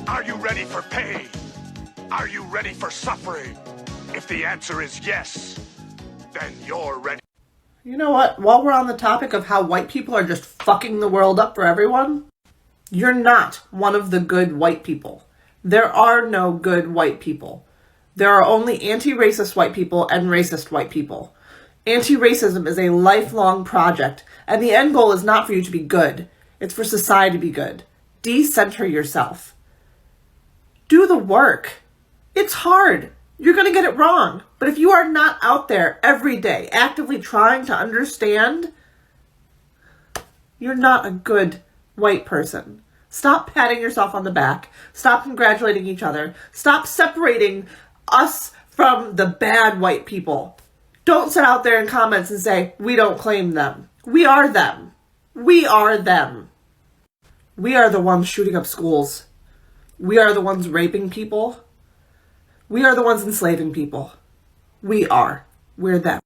Are you ready for pain? Are you ready for suffering? If the answer is yes, then you're ready. You know what? While we're on the topic of how white people are just fucking the world up for everyone, you're not one of the good white people. There are no good white people. There are only anti-racist white people and racist white people. Anti-racism is a lifelong project, and the end goal is not for you to be good. It's for society to be good. Decenter yourself. Do the work. It's hard. You're going to get it wrong. But if you are not out there every day actively trying to understand, you're not a good white person. Stop patting yourself on the back. Stop congratulating each other. Stop separating us from the bad white people. Don't sit out there in comments and say, we don't claim them. We are them. We are them. We are the ones shooting up schools. We are the ones raping people. We are the ones enslaving people. We are. We're them.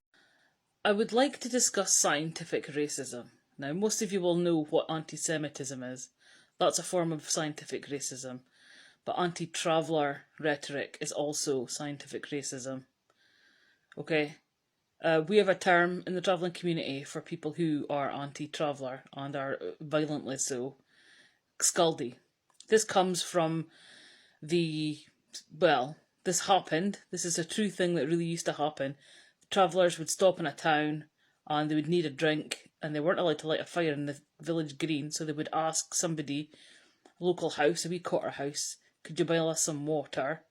I would like to discuss scientific racism. Now, most of you will know what anti-Semitism is. That's a form of scientific racism. But anti-traveller rhetoric is also scientific racism. Okay? We have a term in the travelling community for people who are anti-traveller and are violently so. Scaldy. This comes from this happened. This is a true thing that really used to happen. Travellers would stop in a town and they would need a drink and they weren't allowed to light a fire in the village green, so they would ask somebody, a local house, a wee quarter house, could you boil us some water?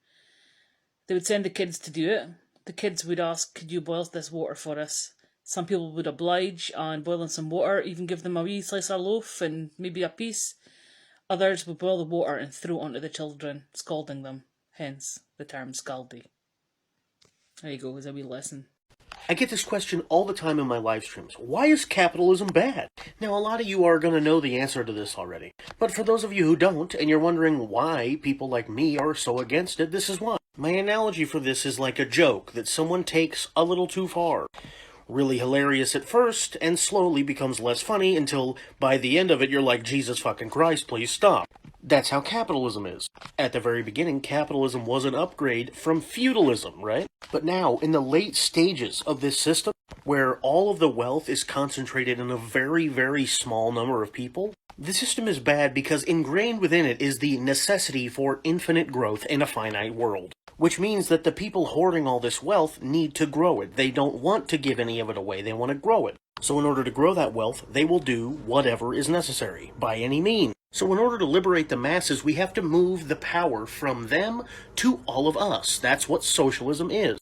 They would send the kids to do it. The kids would ask, could you boil this water for us? Some people would oblige and boil in some water, even give them a wee slice of loaf and maybe a piece. Others would boil the water and throw it onto the children, scalding them. Hence the term scaldy. There you go, there's a wee lesson. I get this question all the time in my live streams. Why is capitalism bad? Now, a lot of you are going to know the answer to this already. But for those of you who don't, and you're wondering why people like me are so against it, this is why. My analogy for this is like a joke that someone takes a little too far. Really hilarious at first, and slowly becomes less funny until by the end of it you're like, Jesus fucking Christ, please stop. That's how capitalism is. At the very beginning, capitalism was an upgrade from feudalism, right? But now, in the late stages of this system, where all of the wealth is concentrated in a very, very small number of people, the system is bad because ingrained within it is the necessity for infinite growth in a finite world. Which means that the people hoarding all this wealth need to grow it. They don't want to give any of it away, they want to grow it. So in order to grow that wealth, they will do whatever is necessary, by any means. So in order to liberate the masses, we have to move the power from them to all of us. That's what socialism is.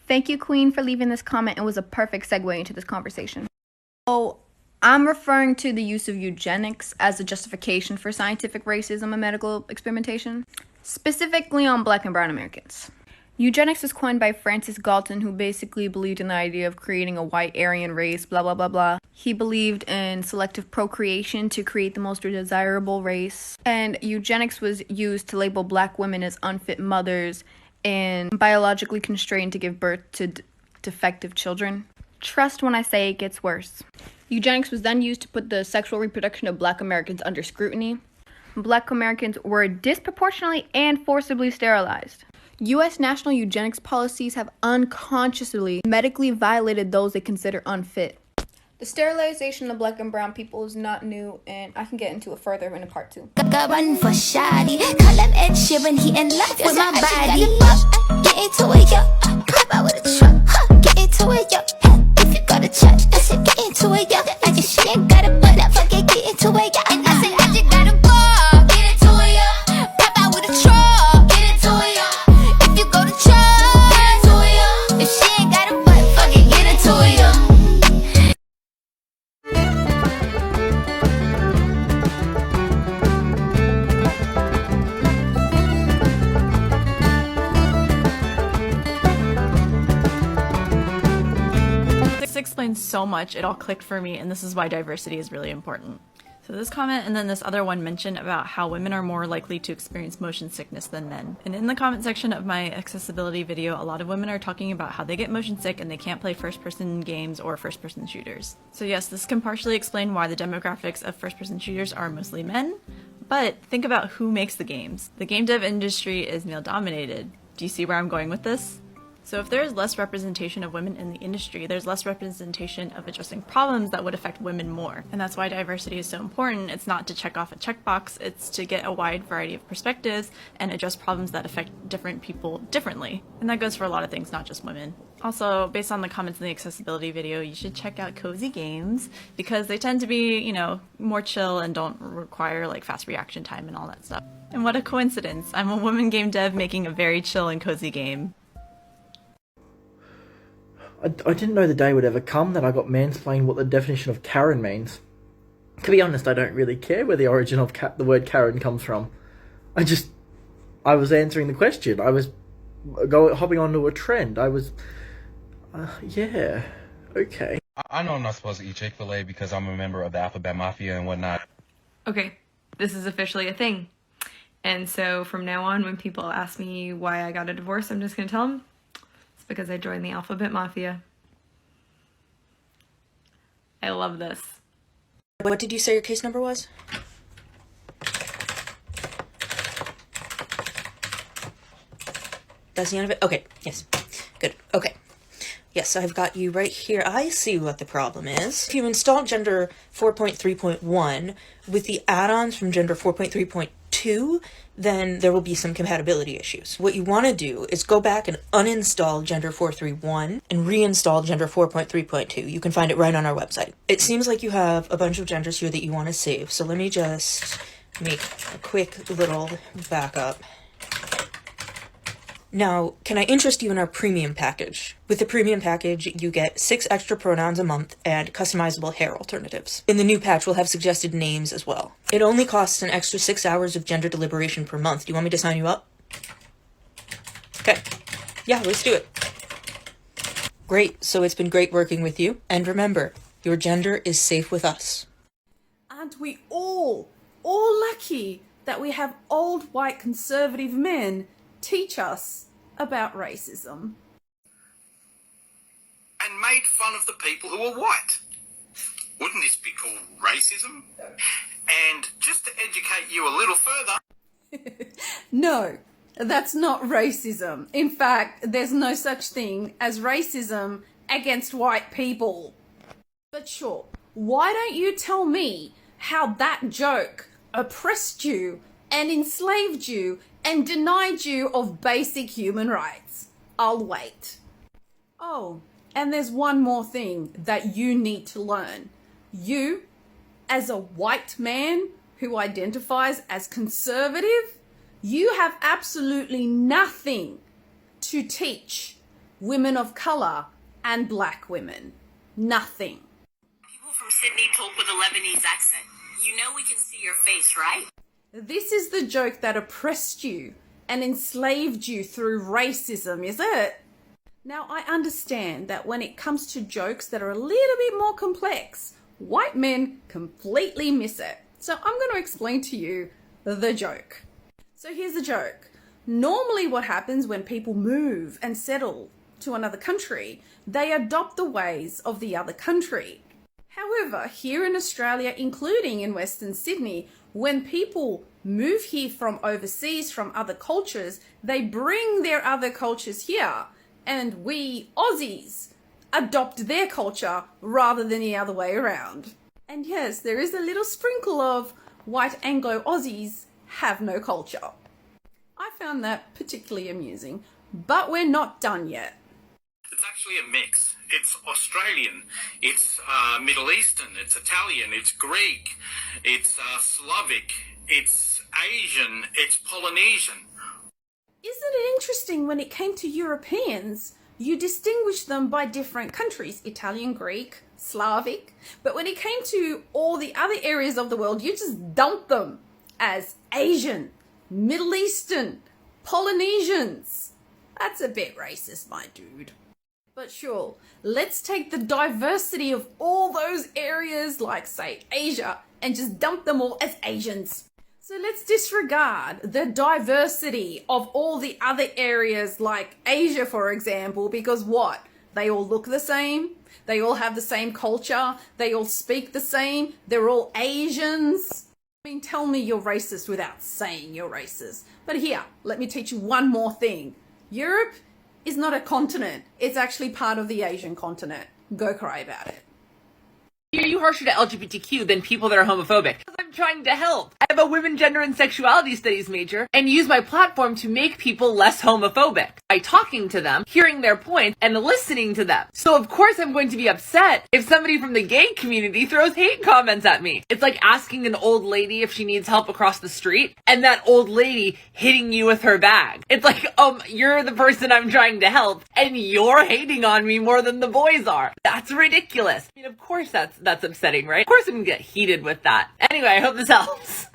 Thank you, Queen, for leaving this comment. It was a perfect segue into this conversation. So, I'm referring to the use of eugenics as a justification for scientific racism and medical experimentation, specifically on Black and brown Americans. Eugenics was coined by Francis Galton, who basically believed in the idea of creating a white Aryan race, blah, blah, blah, blah. He believed in selective procreation to create the most desirable race. And eugenics was used to label Black women as unfit mothers and biologically constrained to give birth to defective children. Trust when I say it gets worse. Eugenics was then used to put the sexual reproduction of Black Americans under scrutiny. Black Americans were disproportionately and forcibly sterilized. U.S. national eugenics policies have unconsciously medically violated those they consider unfit. The sterilization of Black and brown people is not new, and I can get into it further in a part 2. Run for shoddy. Call him Ed Sheeran, he in love with my body. Get into it, yo. Pop out with a truck. Get into it, yo. If you go to church, I said get into it, yo. I just she ain't got a butt up, fucking get into it, yo. And I said I just got a ball. Get into it, yo. Pop out with a truck. Get into it, yo. If you go to church, get into it, yo. If she ain't got a butt, fucking get into it, yo. This explains so much, it all clicked for me, and this is why diversity is really important. So this comment and then this other one mentioned about how women are more likely to experience motion sickness than men. And in the comment section of my accessibility video, a lot of women are talking about how they get motion sick and they can't play first-person games or first-person shooters. So yes, this can partially explain why the demographics of first-person shooters are mostly men, But think about who makes the games. The game dev industry is male dominated. Do you see where I'm going with this? So if there is less representation of women in the industry, there's less representation of addressing problems that would affect women more. And that's why diversity is so important. It's not to check off a checkbox, it's to get a wide variety of perspectives and address problems that affect different people differently. And that goes for a lot of things, not just women. Also, based on the comments in the accessibility video, you should check out cozy games because they tend to be, you know, more chill and don't require like fast reaction time and all that stuff. And what a coincidence, I'm a woman game dev making a very chill and cozy game. I didn't know the day would ever come that I got mansplained what the definition of Karen means. To be honest, I don't really care where the origin of the word Karen comes from. I was answering the question. I was hopping onto a trend. Yeah, okay. I know I'm not supposed to eat Chick-fil-A because I'm a member of the Alphabet Mafia and whatnot. Okay, this is officially a thing. And so from now on, when people ask me why I got a divorce, I'm just going to tell them it's because I joined the Alphabet Mafia. I love this. What did you say your case number was? That's the end of it? Okay, yes. Good, okay. Yes, I've got you right here. I see what the problem is. If you install Gender 4.3.1 with the add-ons from Gender 4.3.2, then there will be some compatibility issues. What you want to do is go back and uninstall Gender 4.3.1 and reinstall Gender 4.3.2. You can find it right on our website. It seems like you have a bunch of genders here that you want to save, so let me just make a quick little backup. Now, can I interest you in our premium package? With the premium package, you get 6 extra pronouns a month and customizable hair alternatives. In the new patch, we'll have suggested names as well. It only costs an extra 6 hours of gender deliberation per month. Do you want me to sign you up? Okay. Yeah, let's do it. Great, so it's been great working with you. And remember, your gender is safe with us. Aren't we all lucky that we have old white conservative men teach us about racism? And made fun of the people who are white. Wouldn't this be called racism? And just to educate you a little further... No, that's not racism. In fact, there's no such thing as racism against white people. But sure, why don't you tell me how that joke oppressed you and enslaved you and denied you of basic human rights? I'll wait. Oh, and there's one more thing that you need to learn. You, as a white man who identifies as conservative, you have absolutely nothing to teach women of colour and black women. Nothing. People from Sydney talk with a Lebanese accent. You know we can see your face, right? This is the joke that oppressed you and enslaved you through racism, is it? Now, I understand that when it comes to jokes that are a little bit more complex, white men completely miss it. So I'm going to explain to you the joke. So here's the joke. Normally what happens when people move and settle to another country, they adopt the ways of the other country. However, here in Australia, including in Western Sydney, when people move here from overseas, from other cultures, they bring their other cultures here, and we Aussies adopt their culture rather than the other way around. And yes, there is a little sprinkle of white Anglo-Aussies have no culture. I found that particularly amusing, but we're not done yet. It's actually a mix. It's Australian, it's Middle Eastern, it's Italian, it's Greek, it's Slavic, it's Asian, it's Polynesian. Isn't it interesting when it came to Europeans, you distinguished them by different countries, Italian, Greek, Slavic, but when it came to all the other areas of the world, you just dumped them as Asian, Middle Eastern, Polynesians. That's a bit racist, my dude. But sure, let's take the diversity of all those areas like, say, Asia, and just dump them all as Asians. So let's disregard the diversity of all the other areas like Asia, for example, because what? They all look the same, they all have the same culture, they all speak the same, they're all Asians. I mean, tell me you're racist without saying you're racist. But here, let me teach you one more thing. Europe is not a continent. It's actually part of the Asian continent. Go cry about it. Are you harsher to LGBTQ than people that are homophobic? Because I'm trying to help. I have a women, gender, and sexuality studies major and use my platform to make people less homophobic by talking to them, hearing their points, and listening to them. So of course I'm going to be upset if somebody from the gay community throws hate comments at me. It's like asking an old lady if she needs help across the street and that old lady hitting you with her bag. It's like, you're the person I'm trying to help and you're hating on me more than the boys are. That's ridiculous. I mean, of course that's upsetting, right? Of course I'm gonna get heated with that. Anyway, I hope this helps.